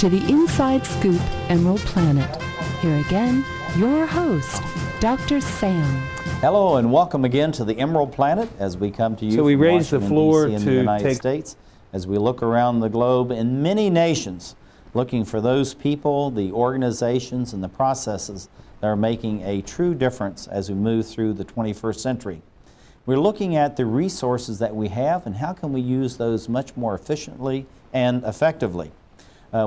to the Inside Scoop EmeraldPlanet. Here again, your host, Dr. Sam. Hello and welcome again to the EmeraldPlanet as we come to you So we from raise the Washington, floor D.C. in the to United take States as we look around the globe in many nations, looking for those people, the organizations, and the processes that are making a true difference as we move through the 21st century. We're looking at the resources that we have and how can we use those much more efficiently and effectively.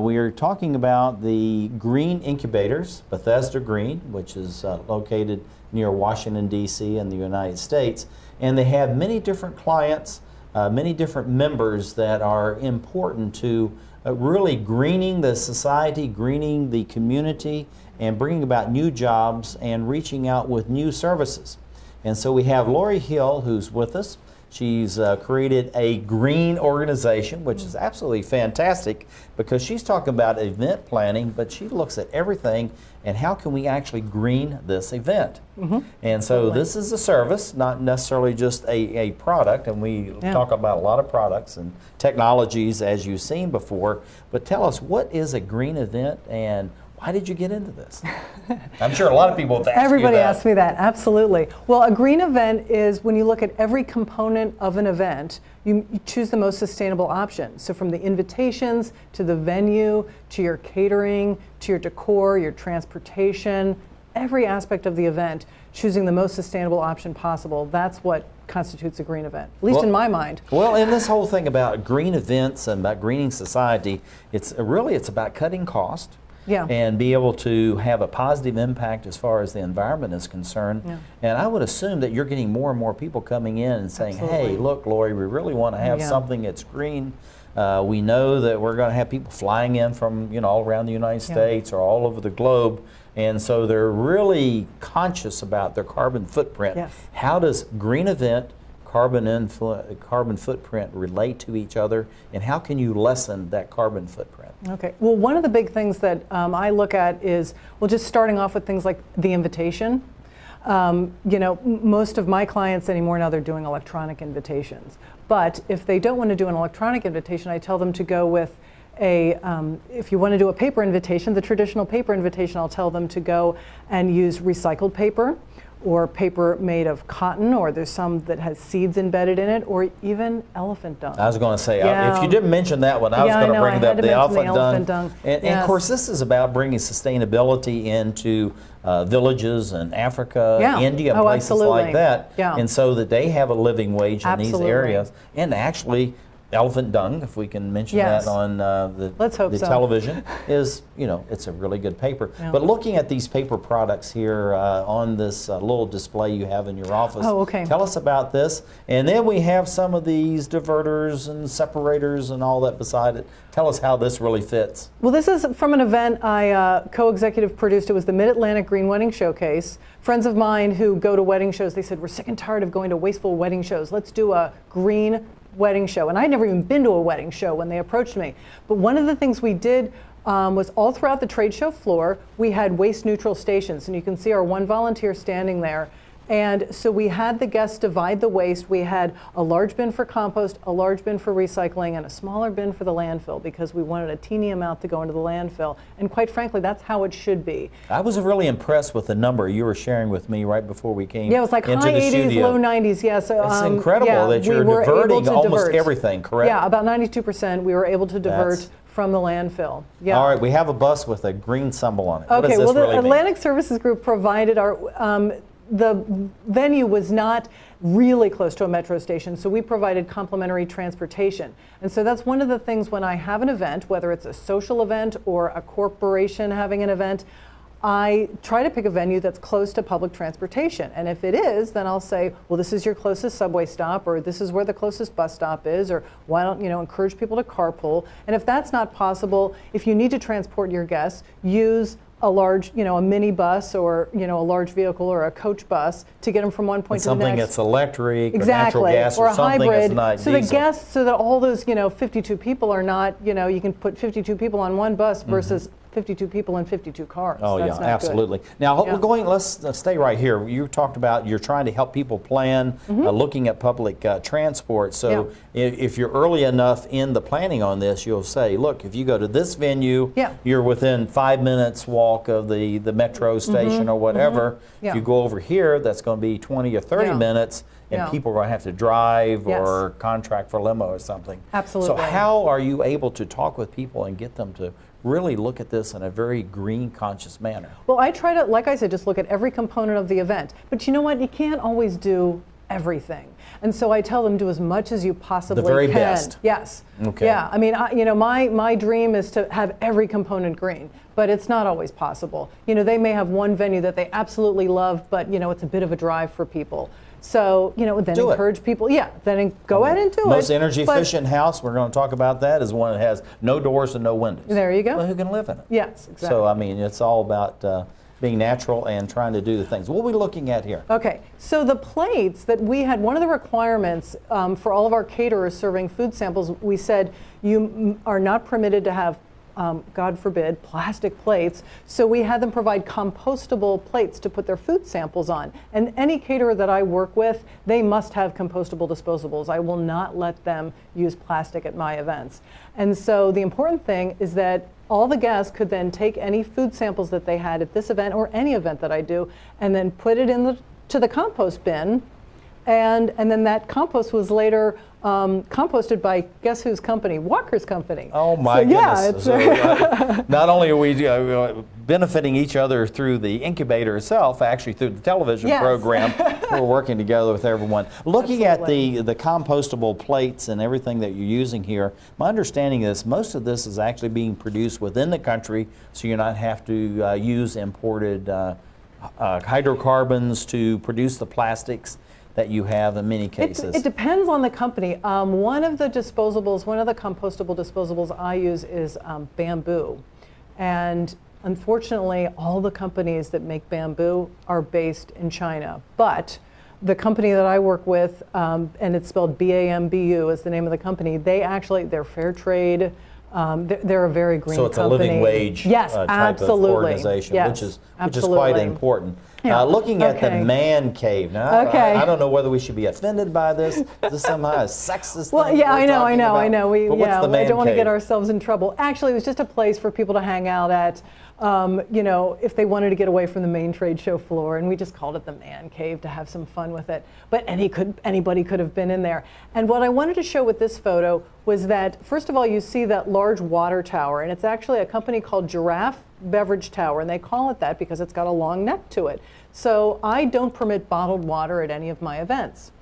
We are talking about the green incubators, Bethesda Green, which is located near Washington, D.C. in the United States. And they have many different clients, many different members that are important to really greening the society, greening the community, and bringing about new jobs and reaching out with new services. And so we have Lori Hill, who's with us. She's created a green organization, which is absolutely fantastic because she's talking about event planning, but she looks at everything and how can we actually green this event. And so this is a service, not necessarily just a product, and we talk about a lot of products and technologies as you've seen before, but tell us, what is a green event and why did you get into this? I'm sure a lot of people have asked Everybody you that. asks me that, absolutely. Well, a green event is when you look at every component of an event, you choose the most sustainable option. So from the invitations, to the venue, to your catering, to your decor, your transportation, every aspect of the event, choosing the most sustainable option possible. That's what constitutes a green event, at least in my mind. Well, and this whole thing about green events and about greening society, it's about cutting cost. And be able to have a positive impact as far as the environment is concerned. And I would assume that you're getting more and more people coming in and saying, hey, look, Lori, we really want to have something that's green. We know that we're going to have people flying in from all around the United States or all over the globe. And so they're really conscious about their carbon footprint. How does green event, carbon footprint relate to each other, and how can you lessen that carbon footprint? Okay, well, one of the big things that I look at is, well, just starting off with things like the invitation. Most of my clients anymore now, they're doing electronic invitations. But if they don't want to do an electronic invitation, I tell them to go with if you want to do a paper invitation, the traditional paper invitation, I'll tell them to go and use recycled paper, or paper made of cotton, or there's some that has seeds embedded in it, or even elephant dung. I was going to say, if you didn't mention that one, I was going to bring up the elephant dung. And of course, this is about bringing sustainability into villages in Africa, India, places like that, and so that they have a living wage in these areas. And actually, elephant dung, if we can mention that on the television, is, it's a really good paper. But looking at these paper products here on this little display you have in your office, tell us about this. And then we have some of these diverters and separators and all that beside it. Tell us how this really fits. Well, this is from an event I co-executive produced. It was the Mid-Atlantic Green Wedding Showcase. Friends of mine who go to wedding shows, they said, we're sick and tired of going to wasteful wedding shows. Let's do a green wedding show. And I'd never even been to a wedding show when they approached me. But one of the things we did was all throughout the trade show floor, we had waste neutral stations. And you can see our one volunteer standing there. And so we had the guests divide the waste. We had a large bin for compost, a large bin for recycling, and a smaller bin for the landfill, because we wanted a teeny amount to go into the landfill. And quite frankly, that's how it should be. I was really impressed with the number you were sharing with me right before we came it was like into high the 80s, studio. low 90s. So, it's incredible that you're diverting almost everything, correct? Yeah, about 92% we were able to divert from the landfill. All right, we have a bus with a green symbol on it. Okay, what does this well, the really Atlantic mean? Services Group provided our, the venue was not really close to a metro station, so we provided complimentary transportation. And so that's one of the things when I have an event, whether it's a social event or a corporation having an event, I try to pick a venue that's close to public transportation. And if it is, then I'll say, well, this is your closest subway stop, or this is where the closest bus stop is, or why don't encourage people to carpool. And if that's not possible, if you need to transport your guests, use a large, a mini bus, or a large vehicle or a coach bus to get them from one point to the next. Something that's electric, or natural gas, or something hybrid, that's not so diesel. the guests, so that all those 52 people are not, you can put 52 people on one bus versus 52 people and 52 cars. Oh, That's yeah, not absolutely. good. Now, Yeah. let's stay right here. You talked about you're trying to help people plan, looking at public transport. So if you're early enough in the planning on this, you'll say, look, if you go to this venue, you're within 5 minutes walk of the metro station or whatever. If you go over here, that's going to be 20 or 30 minutes, and people are going to have to drive or contract for limo or something. Absolutely. So how are you able to talk with people and get them to really look at this in a very green conscious manner? Well, I try to, like I said, just look at every component of the event. But you know what? You can't always do everything. And so I tell them do as much as you possibly can. The very best. Yes. Okay. Yeah. I mean, you know, my dream is to have every component green, but it's not always possible. You know, they may have one venue that they absolutely love, but you know, it's a bit of a drive for people. So, you know, then encourage people. Yeah, then go ahead and do it. Most energy efficient house, we're going to talk about that, is one that has no doors and no windows. There you go. Well, who can live in it? Yes, exactly. So, I mean, it's all about being natural and trying to do the things. What are we looking at here? Okay, so the plates that we had, one of the requirements for all of our caterers serving food samples, we said you are not permitted to have God forbid, plastic plates. So we had them provide compostable plates to put their food samples on. And any caterer that I work with, they must have compostable disposables. I will not let them use plastic at my events. And so the important thing is that all the guests could then take any food samples that they had at this event or any event that I do, and then put it in to the compost bin. And then that compost was later composted by, guess whose company? Walker's company. Oh my goodness. Yeah, it's not only are we benefiting each other through the incubator itself, actually through the television program, we're working together with everyone. Looking at the compostable plates and everything that you're using here, my understanding is most of this is actually being produced within the country, so you're not have to use imported hydrocarbons to produce the plastics that you have in many cases. It depends on the company. One of the compostable disposables I use is bamboo. And unfortunately, all the companies that make bamboo are based in China. But the company that I work with, and it's spelled BAMBU is the name of the company, they're fair trade. They're a very green company. So it's a living wage type of organization, which is quite important. Yeah. Looking at the man cave. Now, I don't know whether we should be offended by this. Is this somehow a sexist thing? Well, yeah, I know. But what's the man I don't want to cave? get ourselves in trouble. Actually, it was just a place for people to hang out at, you know, if they wanted to get away from the main trade show floor, and we just called it the man cave to have some fun with it. But anybody could have been in there. And what I wanted to show with this photo was that, first of all, you see that large water tower, and it's actually a company called Giraffe Beverage Tower, and they call it that because it's got a long neck to it. So I don't permit bottled water at any of my events.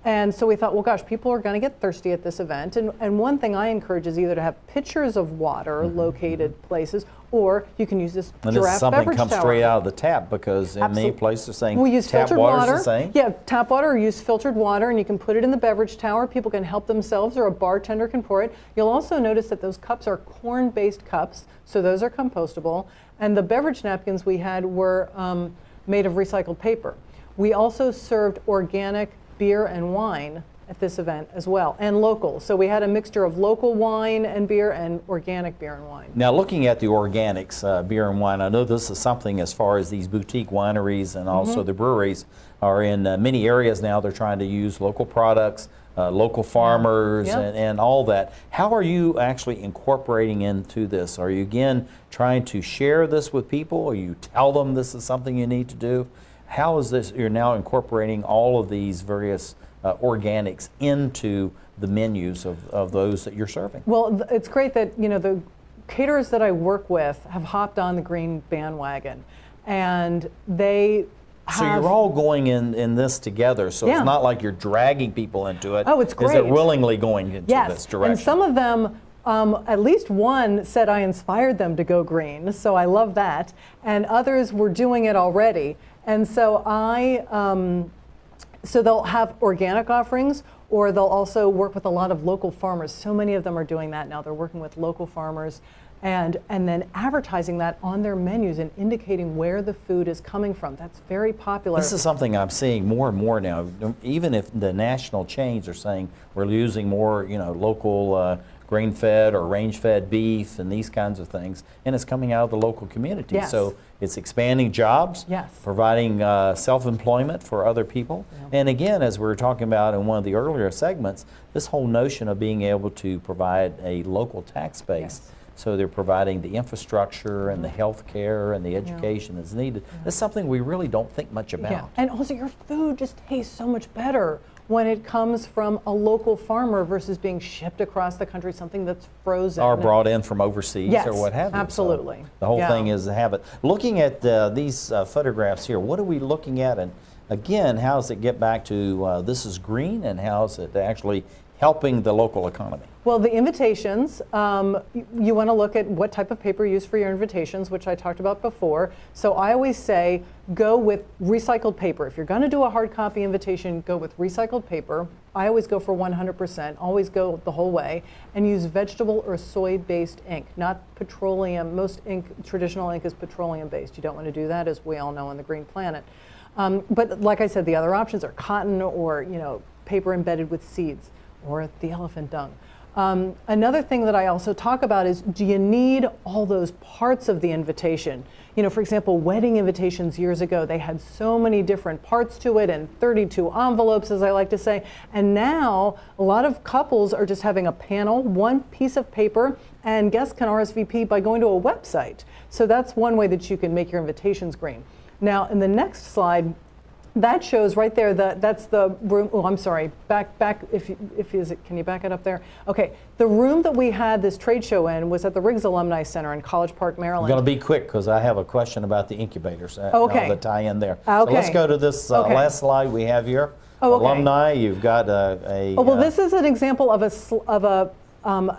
And so we thought, well, gosh, people are going to get thirsty at this event. And one thing I encourage is either to have pitchers of water located places, or you can use this and Giraffe this is something Beverage comes Tower. straight out of the tap, because in many places they're saying we use tap filtered water's water. the same. Yeah, tap water, or use filtered water, and you can put it in the beverage tower. People can help themselves, or a bartender can pour it. You'll also notice that those cups are corn-based cups, so those are compostable. And the beverage napkins we had were made of recycled paper. We also served organic beer and wine at this event as well, and local. So we had a mixture of local wine and beer and organic beer and wine. Now, looking at the organics, beer and wine, I know this is something as far as these boutique wineries and also the breweries are in many areas now. They're trying to use local products, local farmers, and all that. How are you actually incorporating into this? Are you, again, trying to share this with people, or you tell them this is something you need to do? How is this, you're now incorporating all of these various organics into the menus of those that you're serving? Well, it's great that, you know, the caterers that I work with have hopped on the green bandwagon, and they So you're all going in this together, so it's not like you're dragging people into it. Oh, it's great. They're willingly going into this direction. And some of them, at least one said I inspired them to go green, so I love that. And others were doing it already. And so so they'll have organic offerings, or they'll also work with a lot of local farmers. So many of them are doing that now. They're working with local farmers and then advertising that on their menus and indicating where the food is coming from. That's very popular. This is something I'm seeing more and more now. Even if the national chains are saying we're using more, local grain-fed or range-fed beef and these kinds of things, and it's coming out of the local community. Yes. So it's expanding jobs, Yes. providing self-employment for other people. Yeah. And again, as we were talking about in one of the earlier segments, this whole notion of being able to provide a local tax base. Yes. So they're providing the infrastructure and the health care and the education that's needed. That's something we really don't think much about. Yeah. And also your food just tastes so much better when it comes from a local farmer versus being shipped across the country, something that's frozen. Or brought in from overseas Yes, or what have you. absolutely. So the whole Yeah. thing is to have it. Looking at these photographs here, what are we looking at? And again, how does it get back to this is green, and how is it actually helping the local economy? Well, the invitations, you want to look at what type of paper you use for your invitations, which I talked about before. So I always say go with recycled paper. If you're going to do a hard copy invitation, go with recycled paper. I always go for 100%, always go the whole way, and use vegetable or soy-based ink, not petroleum. Most ink, traditional ink is petroleum-based. You don't want to do that, as we all know on the Green Planet. But like I said, the other options are cotton or paper embedded with seeds, or the elephant dung. Another thing that I also talk about is, do you need all those parts of the invitation? For example, wedding invitations years ago, they had so many different parts to it and 32 envelopes, as I like to say. And now a lot of couples are just having a panel, one piece of paper, and guests can RSVP by going to a website. So that's one way that you can make your invitations green. Now, in the next slide, that shows right there that's the room. Oh, I'm sorry. Back. Can you back it up there? Okay. The room that we had this trade show in was at the Riggs Alumni Center in College Park, Maryland. I'm going to be quick because I have a question about the incubators. Okay. The tie-in there. Okay. So let's go to this last slide we have here. Oh, okay. Alumni. You've got a. Oh, well, this is an example of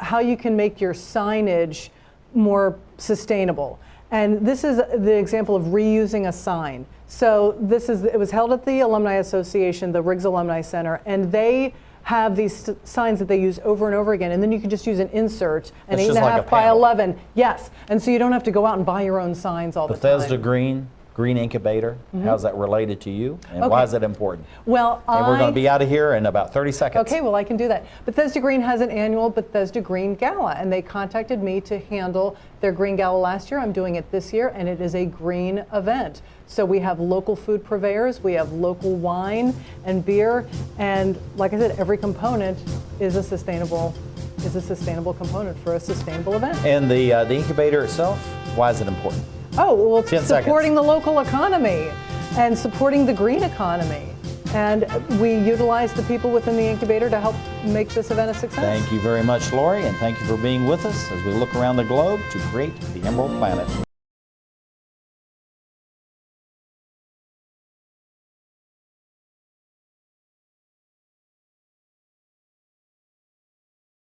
how you can make your signage more sustainable. And this is the example of reusing a sign. So it was held at the Alumni Association, the Riggs Alumni Center, and they have these signs that they use over and over again, and then you can just use an insert, an 8.5 by 11. Yes, and so you don't have to go out and buy your own signs all the time. Bethesda Green Incubator. How's that related to you, and why is it important? Well, and we're going to be out of here in about 30 seconds. Okay, well, I can do that. Bethesda Green has an annual Bethesda Green Gala, and they contacted me to handle their Green Gala last year. I'm doing it this year, and it is a green event. So we have local food purveyors, we have local wine and beer, and like I said, every component is a sustainable component for a sustainable event. And the incubator itself, why is it important? Oh, well, it's 10 supporting seconds. the local economy and supporting the green economy. And we utilize the people within the incubator to help make this event a success. Thank you very much, Lori, and thank you for being with us as we look around the globe to create the Emerald Planet.